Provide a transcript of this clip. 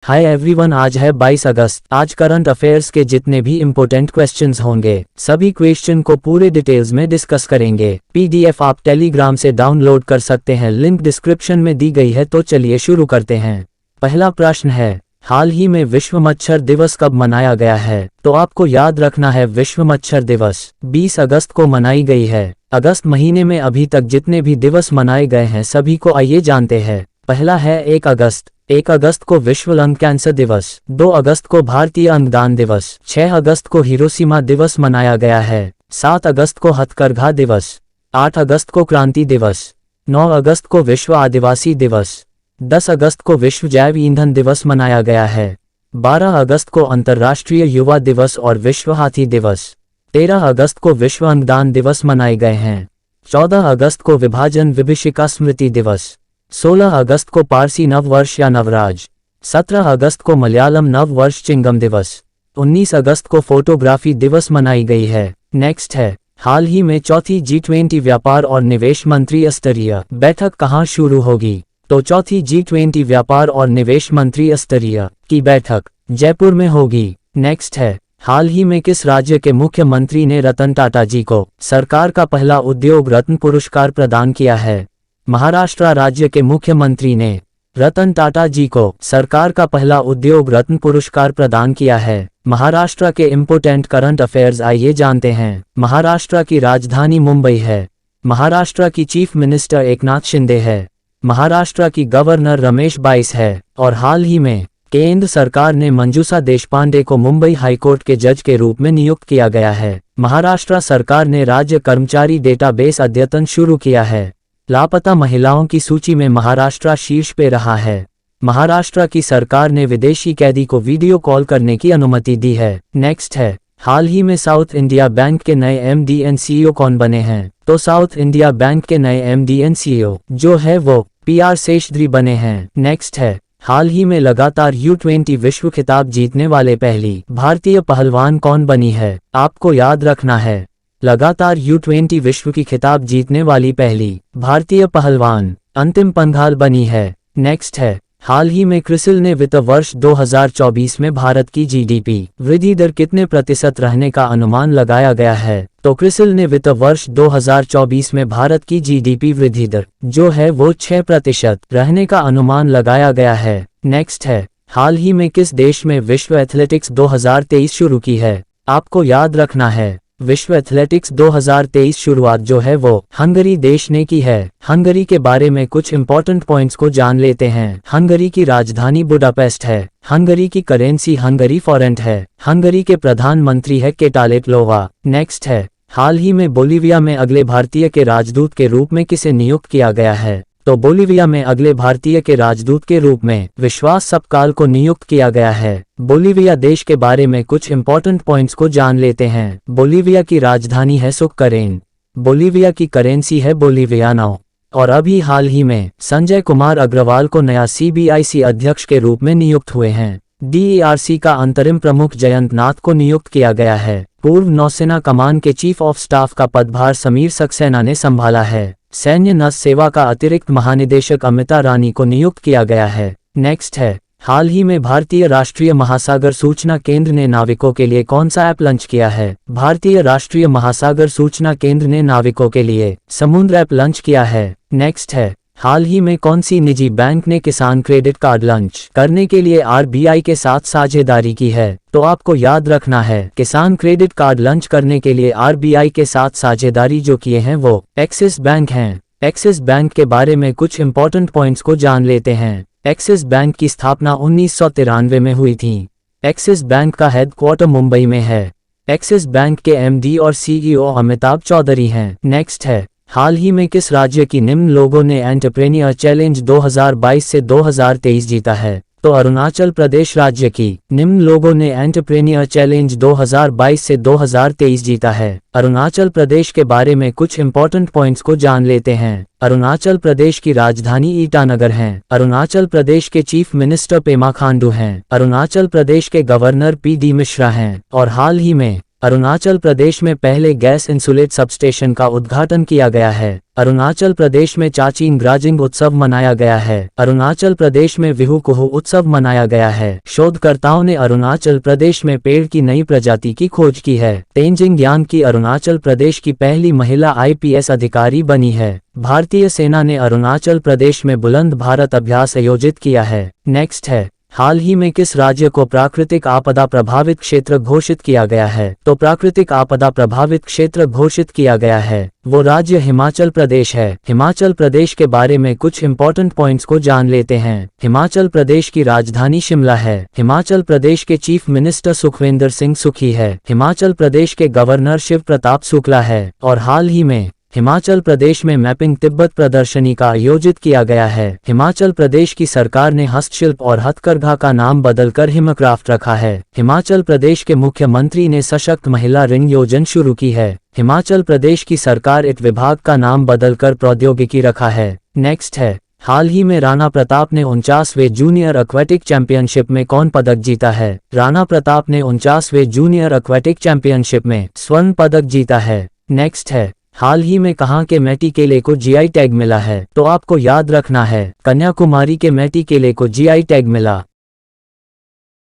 Hi everyone, आज है 22 अगस्त। आज करंट अफेयर्स के जितने भी इम्पोर्टेंट क्वेश्चंस होंगे सभी क्वेश्चन को पूरे डिटेल्स में डिस्कस करेंगे। पीडीएफ आप टेलीग्राम से डाउनलोड कर सकते हैं, लिंक डिस्क्रिप्शन में दी गई है। तो चलिए शुरू करते हैं। पहला प्रश्न है, हाल ही में विश्व मच्छर दिवस कब मनाया गया है? तो आपको याद रखना है विश्व मच्छर दिवस 20 अगस्त को मनाई गई है। अगस्त महीने में अभी तक जितने भी दिवस मनाए गए हैं सभी को आइए जानते हैं। पहला है 1 अगस्त। 1 अगस्त को विश्व लंग कैंसर दिवस, 2 अगस्त को भारतीय अंगदान दिवस, 6 अगस्त को हिरोशिमा दिवस मनाया गया है, 7 अगस्त को हथकरघा दिवस, 8 अगस्त को क्रांति दिवस, 9 अगस्त को विश्व आदिवासी दिवस, 10 अगस्त को विश्व जैव ईंधन दिवस मनाया गया है, 12 अगस्त को अंतर्राष्ट्रीय युवा दिवस और विश्व हाथी दिवस, 13 अगस्त को विश्व अंगदान दिवस मनाए गए हैं, 14 अगस्त को विभाजन विभीषिका स्मृति दिवस, 16 अगस्त को पारसी नव वर्ष या नवराज, 17 अगस्त को मलयालम नव वर्ष चिंगम दिवस, 19 अगस्त को फोटोग्राफी दिवस मनाई गई है। नेक्स्ट है, हाल ही में चौथी G20 व्यापार और निवेश मंत्री स्तरीय बैठक कहाँ शुरू होगी? तो चौथी G20 व्यापार और निवेश मंत्री स्तरीय की बैठक जयपुर में होगी। नेक्स्ट है, हाल ही में किस राज्य के मुख्यमंत्री ने रतन टाटा जी को सरकार का पहला उद्योग रत्न पुरस्कार प्रदान किया है? महाराष्ट्र राज्य के मुख्यमंत्री ने रतन टाटा जी को सरकार का पहला उद्योग रत्न पुरस्कार प्रदान किया है। महाराष्ट्र के इम्पोर्टेंट करंट अफेयर्स आइए जानते हैं। महाराष्ट्र की राजधानी मुंबई है। महाराष्ट्र की चीफ मिनिस्टर एकनाथ शिंदे है। महाराष्ट्र की गवर्नर रमेश बाइस है। और हाल ही में केंद्र सरकार ने मंजूषा देशपांडे को मुंबई हाईकोर्ट के जज के रूप में नियुक्त किया गया है। महाराष्ट्र सरकार ने राज्य कर्मचारी डेटाबेस अद्यतन शुरू किया है। लापता महिलाओं की सूची में महाराष्ट्र शीर्ष पे रहा है। महाराष्ट्र की सरकार ने विदेशी कैदी को वीडियो कॉल करने की अनुमति दी है। नेक्स्ट है, हाल ही में साउथ इंडिया बैंक के नए एमडी एंड सीईओ कौन बने हैं? तो साउथ इंडिया बैंक के नए एमडी एंड सीईओ जो है वो PR शेषाद्री बने हैं। नेक्स्ट है, हाल ही में लगातार U20 विश्व खिताब जीतने वाले पहली भारतीय पहलवान कौन बनी है? आपको याद रखना है, लगातार U20 विश्व की खिताब जीतने वाली पहली भारतीय पहलवान अंतिम पंघाल बनी है। नेक्स्ट है, हाल ही में क्रिसिल ने वित्त वर्ष 2024 में भारत की GDP वृद्धि दर कितने प्रतिशत रहने का अनुमान लगाया गया है? तो क्रिसिल ने वित्त वर्ष 2024 में भारत की GDP वृद्धि दर जो है वो 6% रहने का अनुमान लगाया गया है। नेक्स्ट है, हाल ही में किस देश में विश्व एथलेटिक्स 2023 शुरू की है? आपको याद रखना है, विश्व एथलेटिक्स 2023 शुरुआत जो है वो हंगरी देश ने की है। हंगरी के बारे में कुछ इंपॉर्टेंट पॉइंट्स को जान लेते हैं। हंगरी की राजधानी बुडापेस्ट है। हंगरी की करेंसी हंगरी फॉरेंट है। हंगरी के प्रधानमंत्री है केटालेटलोवा। नेक्स्ट है, हाल ही में बोलीविया में अगले भारतीय के राजदूत के रूप में किसे नियुक्त किया गया है? तो बोलीविया में अगले भारतीय के राजदूत के रूप में विश्वास सपकाल को नियुक्त किया गया है। बोलीविया देश के बारे में कुछ इंपॉर्टेंट पॉइंट्स को जान लेते हैं। बोलीविया की राजधानी है सुक्करेन। बोलीविया की करेंसी है बोलीवियानो। और अभी हाल ही में संजय कुमार अग्रवाल को नया CBIC अध्यक्ष के रूप में नियुक्त हुए हैं। DERC का अंतरिम प्रमुख जयंत नाथ को नियुक्त किया गया है। पूर्व नौसेना कमान के चीफ ऑफ स्टाफ का पदभार समीर सक्सेना ने संभाला है। सैन्य नौसेना सेवा का अतिरिक्त महानिदेशक अमिता रानी को नियुक्त किया गया है। नेक्स्ट है, हाल ही में भारतीय राष्ट्रीय महासागर सूचना केंद्र ने नाविकों के लिए कौन सा ऐप लॉन्च किया है? भारतीय राष्ट्रीय महासागर सूचना केंद्र ने नाविकों के लिए समुद्र ऐप लॉन्च किया है। नेक्स्ट है, हाल ही में कौन सी निजी बैंक ने किसान क्रेडिट कार्ड लॉन्च करने के लिए RBI के साथ साझेदारी की है? तो आपको याद रखना है, किसान क्रेडिट कार्ड लॉन्च करने के लिए RBI के साथ साझेदारी जो किए हैं वो एक्सिस बैंक हैं। एक्सिस बैंक के बारे में कुछ इंपॉर्टेंट पॉइंट्स को जान लेते हैं। एक्सिस बैंक की स्थापना 1993 में हुई थी। एक्सिस बैंक का हेडक्वार्टर मुंबई में है। एक्सिस बैंक के MD और CEO अमिताभ चौधरी हैं। नेक्स्ट है, हाल ही में किस राज्य की निम्न लोगों ने एंटरप्रेन्योर चैलेंज 2022 से 2023 जीता है? तो अरुणाचल प्रदेश राज्य की निम्न लोगों ने एंटरप्रेन्योर चैलेंज 2022 से 2023 जीता है। अरुणाचल प्रदेश के बारे में कुछ इंपॉर्टेंट पॉइंट्स को जान लेते हैं। अरुणाचल प्रदेश की राजधानी ईटानगर है। अरुणाचल प्रदेश के चीफ मिनिस्टर पेमा खांडू हैं। अरुणाचल प्रदेश के गवर्नर PD मिश्रा हैं। और हाल ही में अरुणाचल प्रदेश में पहले गैस इंसुलेट सबस्टेशन का उद्घाटन किया गया है। अरुणाचल प्रदेश में चाचिंग ग्राजिंग उत्सव मनाया गया है। अरुणाचल प्रदेश में विहु कुहू उत्सव मनाया गया है। शोधकर्ताओं ने अरुणाचल प्रदेश में पेड़ की नई प्रजाति की खोज की है। तेंजिंग यांग अरुणाचल प्रदेश की पहली महिला IPS अधिकारी बनी है। भारतीय सेना ने अरुणाचल प्रदेश में बुलंद भारत अभ्यास आयोजित किया है। नेक्स्ट है, हाल ही में किस राज्य को प्राकृतिक आपदा प्रभावित क्षेत्र घोषित किया गया है? तो प्राकृतिक आपदा प्रभावित क्षेत्र घोषित किया गया है वो राज्य हिमाचल प्रदेश है। हिमाचल प्रदेश के बारे में कुछ इंपॉर्टेंट पॉइंट्स को जान लेते हैं। हिमाचल प्रदेश की राजधानी शिमला है। हिमाचल प्रदेश के चीफ मिनिस्टर सुखविंदर सिंह सुखी है। हिमाचल प्रदेश के गवर्नर शिव प्रताप शुक्ला है। और हाल ही में हिमाचल प्रदेश में मैपिंग तिब्बत प्रदर्शनी का आयोजित किया गया है। हिमाचल प्रदेश की सरकार ने हस्तशिल्प और हथकरघा का नाम बदलकर हिमक्राफ्ट रखा है। हिमाचल प्रदेश के मुख्यमंत्री ने सशक्त महिला ऋण योजना शुरू की है। हिमाचल प्रदेश की सरकार इट विभाग का नाम बदलकर प्रौद्योगिकी रखा है। नेक्स्ट है, हाल ही में राणा प्रताप ने 49वें जूनियर एक्वेटिक चैंपियनशिप में कौन पदक जीता है? राणा प्रताप ने 49वें जूनियर एक्वेटिक चैंपियनशिप में स्वर्ण पदक जीता है। नेक्स्ट है, हाल ही में कहाँ के मैटी केले को GI टैग मिला है? तो आपको याद रखना है, कन्याकुमारी के मैटी केले को GI टैग मिला।